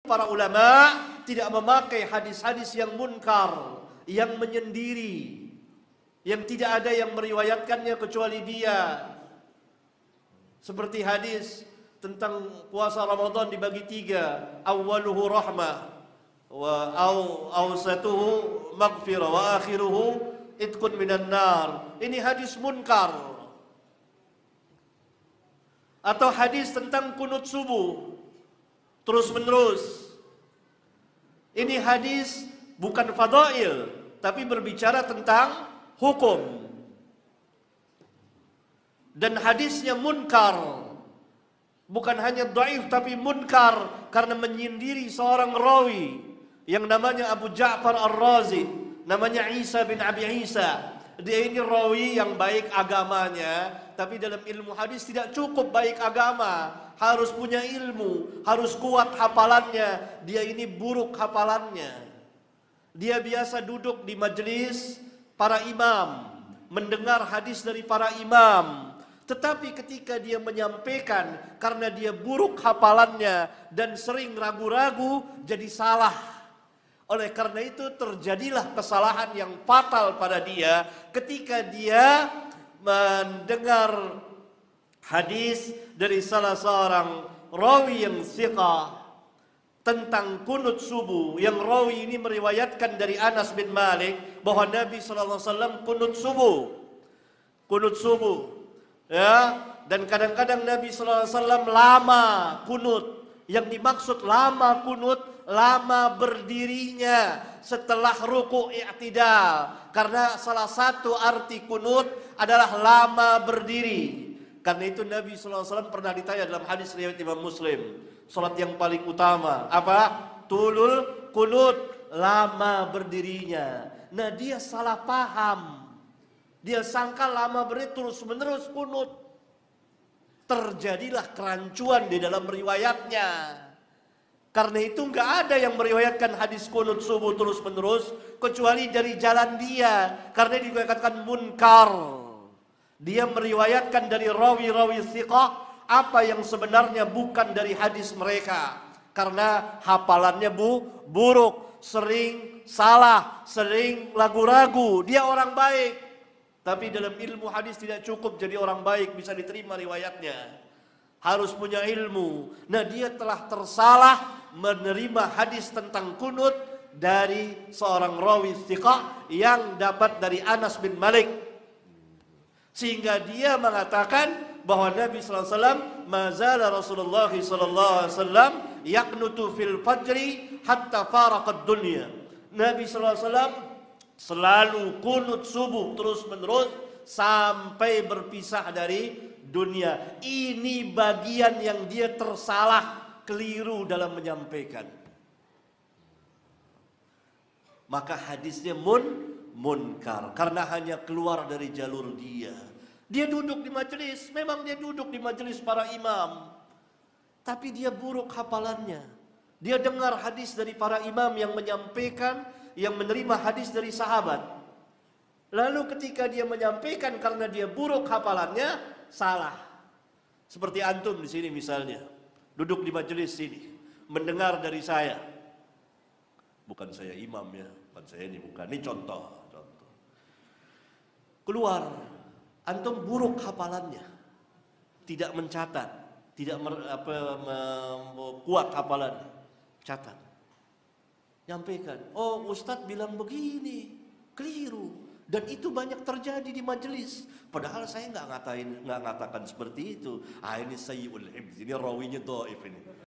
Para ulama tidak memakai hadis-hadis yang munkar, yang menyendiri, yang tidak ada yang meriwayatkannya kecuali dia. Seperti hadis tentang puasa Ramadan dibagi tiga, awwaluhu rahmah, wa awsatuhu maghfirah, wa akhiruhu itqun minan nar. Ini hadis munkar. Atau hadis tentang kunut subuh terus menerus. Ini hadis bukan fadail, tapi berbicara tentang hukum. Dan hadisnya munkar. Bukan hanya dhaif tapi munkar karena menyindiri seorang rawi yang namanya Abu Ja'far Ar-Razi, namanya Isa bin Abi Isa. Dia ini rawi yang baik agamanya, tapi dalam ilmu hadis tidak cukup baik agama, harus punya ilmu, harus kuat hafalannya. Dia ini buruk hafalannya. Dia biasa duduk di majelis para imam, mendengar hadis dari para imam. Tetapi ketika dia menyampaikan, karena dia buruk hafalannya dan sering ragu-ragu, jadi salah. Oleh karena itu terjadilah kesalahan yang fatal pada dia ketika dia mendengar hadis dari salah seorang rawi yang thiqah tentang kunut subuh, yang rawi ini meriwayatkan dari Anas bin Malik bahwa Nabi SAW kunut subuh, ya. Dan kadang-kadang Nabi SAW lama kunut. Yang dimaksud lama kunut, lama berdirinya setelah ruku' i'tidal. Karena salah satu arti kunut adalah lama berdiri. Karena itu Nabi SAW pernah ditanya dalam hadis riwayat Imam Muslim, salat yang paling utama apa? Tulul kunut, lama berdirinya. Nah, dia salah paham. Dia sangka lama berdiri terus menerus kunut. Terjadilah kerancuan di dalam riwayatnya. Karena itu nggak ada yang meriwayatkan hadis kunut subuh terus menerus kecuali dari jalan dia. Karena dikatakan munkar. Dia meriwayatkan dari rawi-rawi thiqah apa yang sebenarnya bukan dari hadis mereka. Karena hafalannya buruk, sering salah, sering ragu-ragu. Dia orang baik. Tapi dalam ilmu hadis tidak cukup jadi orang baik bisa diterima riwayatnya. Harus punya ilmu. Nah, dia telah tersalah menerima hadis tentang kunut dari seorang rawi thiqah yang dapat dari Anas bin Malik. Sehingga dia mengatakan bahwa Nabi SAW, mazala Rasulullah SAW yaqnutu fil fajri hatta faraqad dunya. Nabi SAW selalu kunut subuh terus menerus sampai berpisah dari dunia. Ini bagian yang dia tersalah, keliru dalam menyampaikan. Maka hadisnya munkar karena hanya keluar dari jalur dia. Dia duduk di majelis, memang dia duduk di majelis para imam, tapi dia buruk hafalannya. Dia dengar hadis dari para imam yang menyampaikan, yang menerima hadis dari sahabat. Lalu ketika dia menyampaikan karena dia buruk hafalannya, salah. Seperti antum di sini misalnya, duduk di majelis sini, mendengar dari saya. Bukan saya imam ya, bukan saya ini, bukan. Ini contoh. Keluar, antum buruk hafalannya, tidak mencatat, tidak kuat hafalannya, catat. Nyampaikan, oh Ustadz bilang begini, keliru. Dan itu banyak terjadi di majelis. Padahal saya nggak ngatakan seperti itu. Ini sayyul hibz, ini rawinya dhaif ini.